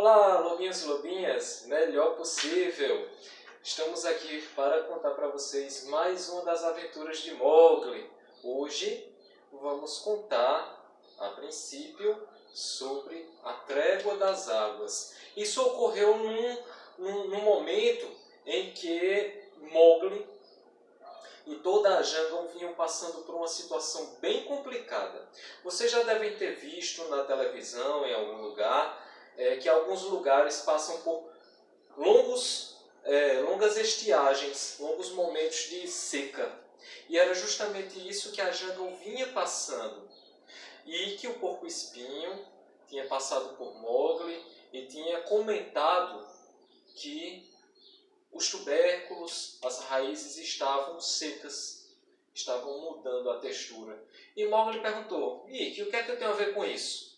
Olá, lobinhos e lobinhas, melhor possível. Estamos aqui para contar para vocês mais uma das aventuras de Mowgli. Hoje vamos contar, a princípio, sobre a Trégua das Águas. Isso ocorreu num momento em que Mowgli e toda a jungle vinham passando por uma situação bem complicada. Vocês já devem ter visto na televisão, em algum lugar, que alguns lugares passam por longas estiagens, longos momentos de seca. E era justamente isso que a jungle vinha passando. E que o porco-espinho tinha passado por Mowgli e tinha comentado que os tubérculos, as raízes estavam secas, estavam mudando a textura. E Mowgli perguntou: Ikki, o que é que eu tenho a ver com isso?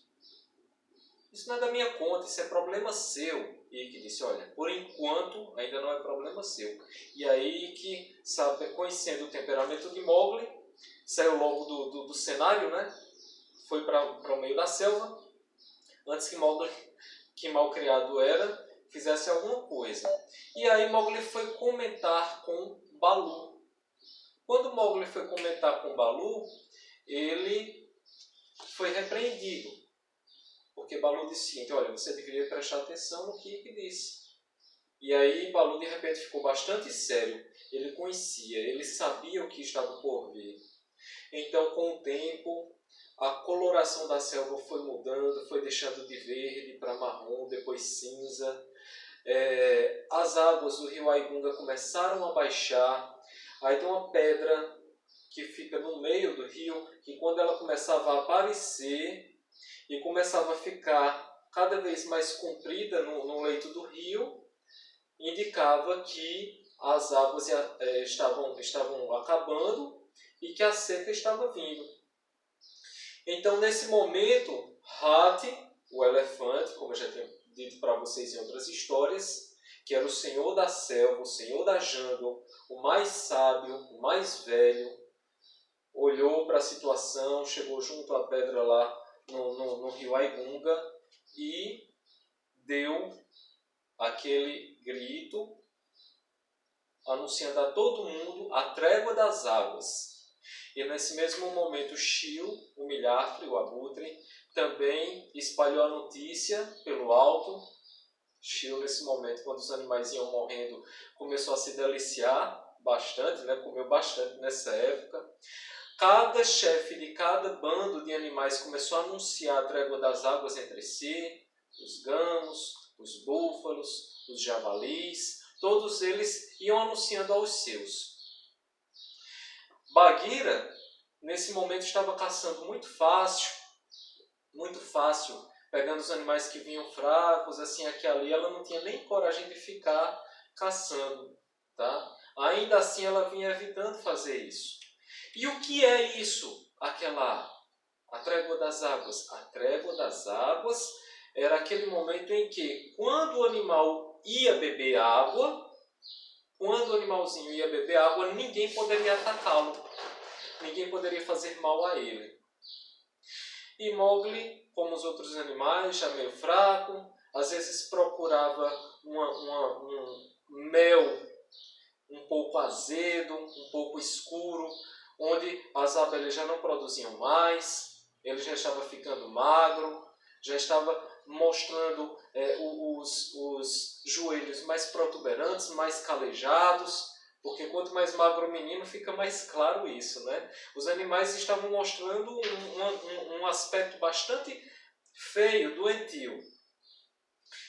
Isso não é da minha conta, isso é problema seu. E Ikki disse: olha, por enquanto ainda não é problema seu. E aí Ikki, conhecendo o temperamento de Mowgli, saiu logo do cenário, né? Foi para o meio da selva, antes que Mowgli, que mal criado era, fizesse alguma coisa. E aí Mowgli foi comentar com Baloo. Quando Mowgli foi comentar com Baloo, ele foi repreendido. Porque Baloo disse o seguinte: olha, você deveria prestar atenção no que Ikki disse. E aí Baloo de repente ficou bastante sério. Ele conhecia, ele sabia o que estava por vir. Então, com o tempo, a coloração da selva foi mudando, foi deixando de verde para marrom, depois cinza. As águas do rio Aigunga começaram a baixar. Aí tem uma pedra que fica no meio do rio, que quando ela começava a aparecer e começava a ficar cada vez mais comprida no leito do rio, indicava que as águas estavam acabando e que a seca estava vindo. Então, nesse momento, Hati, o elefante, como eu já tinha dito para vocês em outras histórias, que era o senhor da selva, o senhor da jungle, o mais sábio, o mais velho, olhou para a situação, chegou junto à pedra lá no rio Aigunga e deu aquele grito anunciando a todo mundo a trégua das águas. E nesse mesmo momento, Shio, o milhafre, o abutre, também espalhou a notícia pelo alto. Shio, nesse momento, quando os animais iam morrendo, começou a se deliciar bastante, né? Comeu bastante nessa época. Cada chefe de cada bando de animais começou a anunciar a trégua das águas entre si. Os gamos, os búfalos, os javalis, todos eles iam anunciando aos seus. Bagheera, nesse momento, estava caçando muito fácil, pegando os animais que vinham fracos, assim, aqui e ali. Ela não tinha nem coragem de ficar caçando, tá? Ainda assim, ela vinha evitando fazer isso. E o que é isso? A trégua das águas. A trégua das águas era aquele momento em que, quando o animal ia beber água, ninguém poderia atacá-lo. Ninguém poderia fazer mal a ele. E Mowgli, como os outros animais, já meio fraco, às vezes procurava um mel um pouco azedo, um pouco escuro, onde as abelhas já não produziam mais, ele já estava ficando magro, já estava mostrando os joelhos mais protuberantes, mais calejados, porque quanto mais magro o menino, fica mais claro isso, né? Os animais estavam mostrando um aspecto bastante feio, doentio.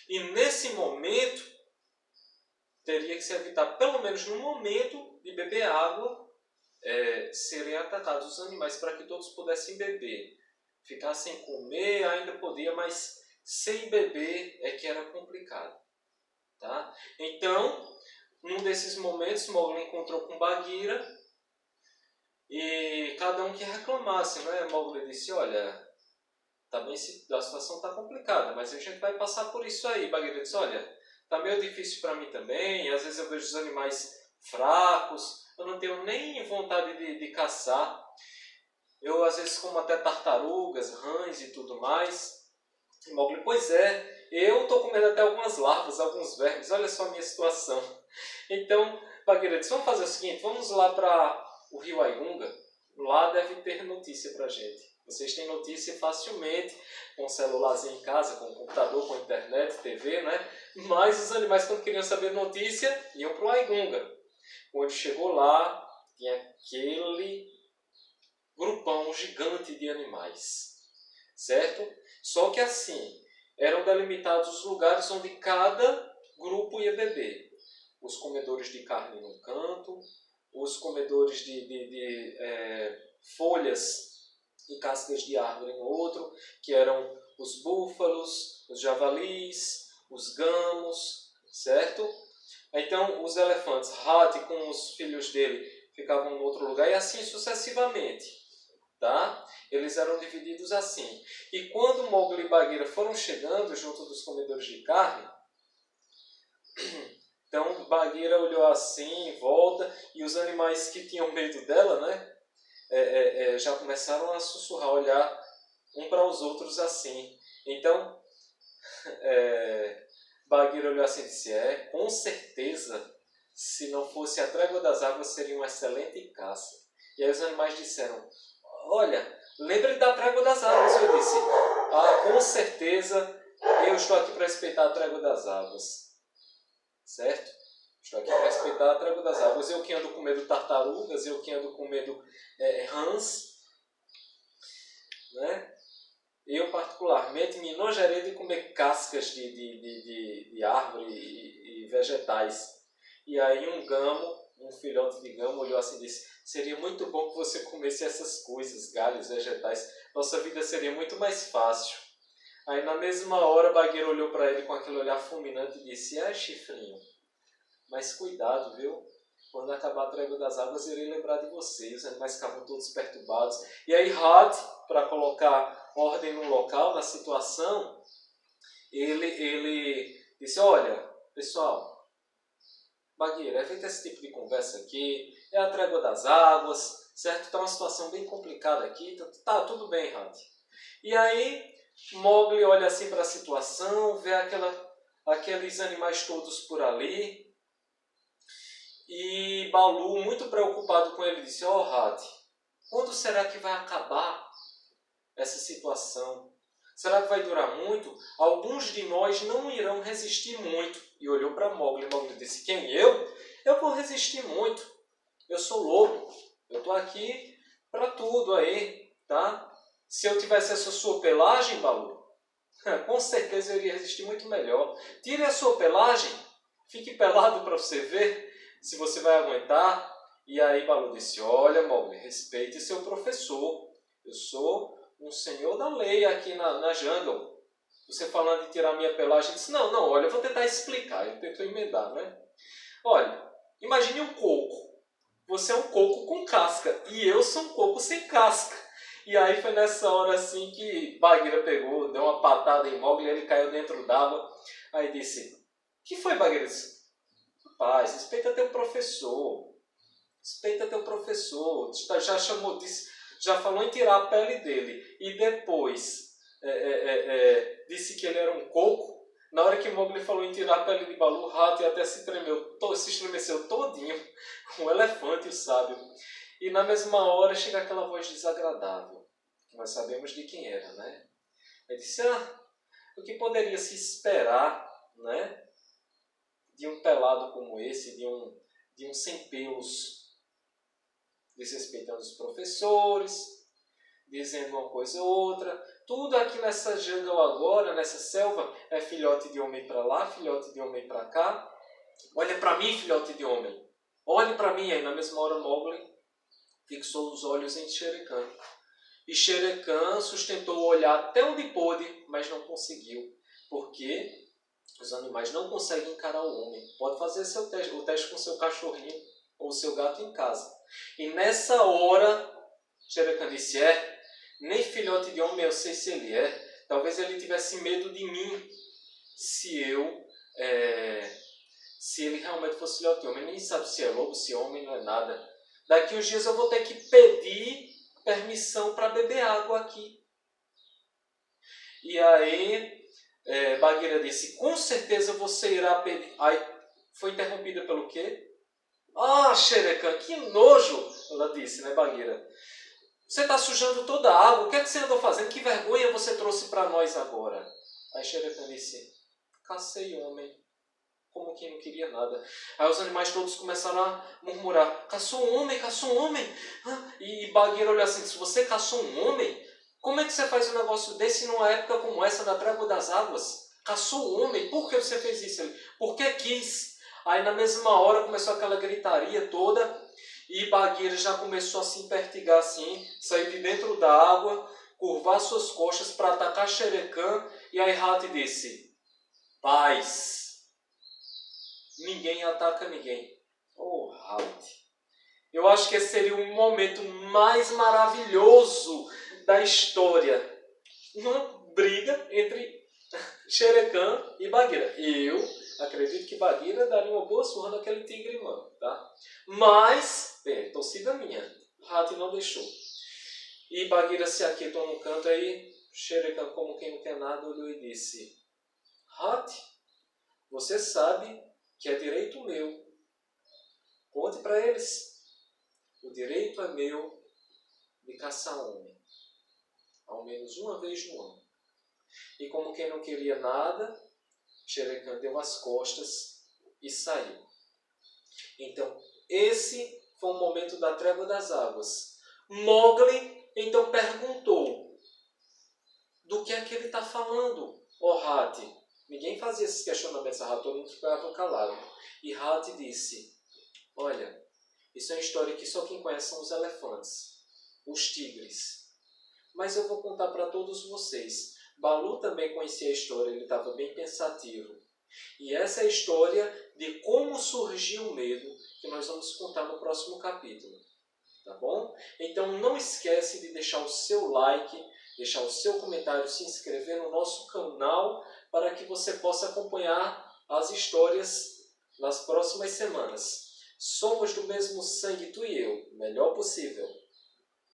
E nesse momento, teria que se evitar, pelo menos no momento de beber água, serem atacados os animais para que todos pudessem beber. Ficar sem comer ainda podia, mas sem beber é que era complicado. Tá? Então, num desses momentos, Mowgli encontrou com Bagheera e cada um que reclamasse, né? Mowgli disse: olha, a situação está complicada, mas a gente vai passar por isso aí. Bagheera disse: olha, está meio difícil para mim também, às vezes eu vejo os animais fracos, eu não tenho nem vontade de caçar. Eu às vezes como até tartarugas, rãs e tudo mais. E Mowgli: pois é, Eu estou comendo até algumas larvas, alguns vermes, olha só a minha situação. Então, Bagheera disse, vamos fazer o seguinte, vamos lá para o Rio Aigunga, lá deve ter notícia para a gente. Vocês têm notícia facilmente, com um celularzinho em casa, com um computador, com internet, TV, né? Mas os animais, quando queriam saber notícia, iam para o Aigunga. Quando chegou lá, tinha aquele grupão gigante de animais, certo? Só que assim, eram delimitados os lugares onde cada grupo ia beber. Os comedores de carne num canto, os comedores de folhas e cascas de árvore em outro, que eram os búfalos, os javalis, os gamos, certo? Então, os elefantes, Hati com os filhos dele ficavam em outro lugar e assim sucessivamente, tá? Eles eram divididos assim. E quando Mowgli e Bagheera foram chegando junto dos comedores de carne, então Bagheera olhou assim, em volta, e os animais que tinham medo dela, né? Já começaram a sussurrar, olhar um para os outros assim. Então, Bagheera olhou assim e disse, com certeza, se não fosse a trégua das águas, seria uma excelente caça. E aí os animais disseram, olha, lembre da trégua das águas. Eu disse, com certeza, eu estou aqui para respeitar a trégua das águas. Certo? Estou aqui para respeitar a trégua das águas. Eu que ando com medo de tartarugas, eu que ando com medo rãs, né? Eu particularmente me enojarei de comer cascas de árvore e vegetais. E aí um gamo, um filhote de gamo, olhou assim e disse, seria muito bom que você comesse essas coisas, galhos, vegetais. Nossa vida seria muito mais fácil. Aí na mesma hora Bagheera olhou para ele com aquele olhar fulminante e disse, chifrinho, mas cuidado, viu? Quando acabar a trégua das águas, irei lembrar de você. Os animais ficavam todos perturbados. E aí Hati, para colocar ordem no local, na situação, ele disse, olha, pessoal, Bagheera, é feito esse tipo de conversa aqui, é a trégua das águas, certo? Está uma situação bem complicada aqui, tá tudo bem, Hati. E aí Mowgli olha assim para a situação, vê aqueles animais todos por ali, e Baloo, muito preocupado com ele, disse, Hati, quando será que vai acabar essa situação? Será que vai durar muito? Alguns de nós não irão resistir muito. E olhou para Mowgli. Mowgli disse, quem, eu? Eu vou resistir muito. Eu sou lobo. Eu estou aqui para tudo aí, tá? Se eu tivesse essa sua pelagem, Baloo, com certeza eu iria resistir muito melhor. Tire a sua pelagem, fique pelado para você ver se você vai aguentar. E aí Baloo disse, olha, Mowgli, respeite seu professor. Eu sou um senhor da lei aqui na jungle. Você falando de tirar minha pelagem, disse, não, olha, eu vou tentar explicar. Ele tentou emendar, né? Olha, imagine um coco. Você é um coco com casca e eu sou um coco sem casca. E aí foi nessa hora assim que Bagheera pegou, deu uma patada em Mowgli, ele caiu dentro d'água. Aí disse, o que foi, Bagheera? Disse, rapaz, respeita teu professor. Respeita teu professor. Já chamou, já falou em tirar a pele dele. E depois disse que ele era um coco. Na hora que Mowgli falou em tirar a pele de Baloo, o rato até se estremeceu todinho. Um elefante, o sábio. E na mesma hora chega aquela voz desagradável, que nós sabemos de quem era, né? Ele disse, o que poderia se esperar, né, de um pelado como esse, de um sem pelos, desrespeitando os professores, dizendo uma coisa ou outra. Tudo aqui nessa jungle agora, nessa selva, é filhote de homem para lá, filhote de homem para cá. Olha para mim, filhote de homem. Olhe para mim. Aí na mesma hora Mowgli fixou os olhos em Shere Khan. E Shere Khan sustentou o olhar até onde pôde, mas não conseguiu. Porque os animais não conseguem encarar o homem. Pode fazer o teste com seu cachorrinho ou seu gato em casa. E nessa hora, Shere Khan disse, nem filhote de homem eu sei se ele é. Talvez ele tivesse medo de mim se ele realmente fosse filhote de homem. Nem sabe se é lobo, se é homem, não é nada. Daqui uns dias eu vou ter que pedir permissão para beber água aqui. E aí Bagheera disse, com certeza você irá pedir... Aí foi interrompida pelo quê? Ah, Shere Khan, que nojo! Ela disse, né, Bagheera? Você está sujando toda a água, o que é que você andou fazendo? Que vergonha você trouxe para nós agora? Aí Shere Khan disse, cacei homem, como quem não queria nada. Aí os animais todos começaram a murmurar, caçou um homem, caçou um homem. E Bagheera olhou assim, se você caçou um homem, como é que você faz um negócio desse numa época como essa, da trégua das águas? Caçou um homem, por que você fez isso? Ele, porque quis. Aí na mesma hora começou aquela gritaria toda, e Bagheera já começou a se impertigar assim, sair de dentro da água, curvar suas costas para atacar Shere Khan, e aí Hati disse, paz, ninguém ataca ninguém. Oh, Hati. Eu acho que esse seria o momento mais maravilhoso da história. Uma briga entre Shere Khan e Bagheera. Eu acredito que Bagheera daria uma boa surra naquele tigre mano, tá? Mas, torcida minha, Hati não deixou. E Bagheera se aquietou no canto, aí Shere Khan, como quem não quer nada, olhou e disse, Hati, você sabe que é direito meu. Conte para eles. O direito é meu de caçar homem, ao menos uma vez no ano. E como quem não queria nada, Shere Khan deu as costas e saiu. Então, esse foi o momento da trégua das águas. Mowgli então perguntou, do que é que ele está falando, ó Hati? Ninguém fazia esses questionamentos, todo mundo ficava calado. E Hati disse, olha, isso é uma história que só quem conhece são os elefantes, os tigres. Mas eu vou contar para todos vocês. Balu também conhecia a história, ele estava bem pensativo. E essa é a história de como surgiu o medo, que nós vamos contar no próximo capítulo. Tá bom? Então não esquece de deixar o seu like, deixar o seu comentário, se inscrever no nosso canal, para que você possa acompanhar as histórias nas próximas semanas. Somos do mesmo sangue, tu e eu, melhor possível.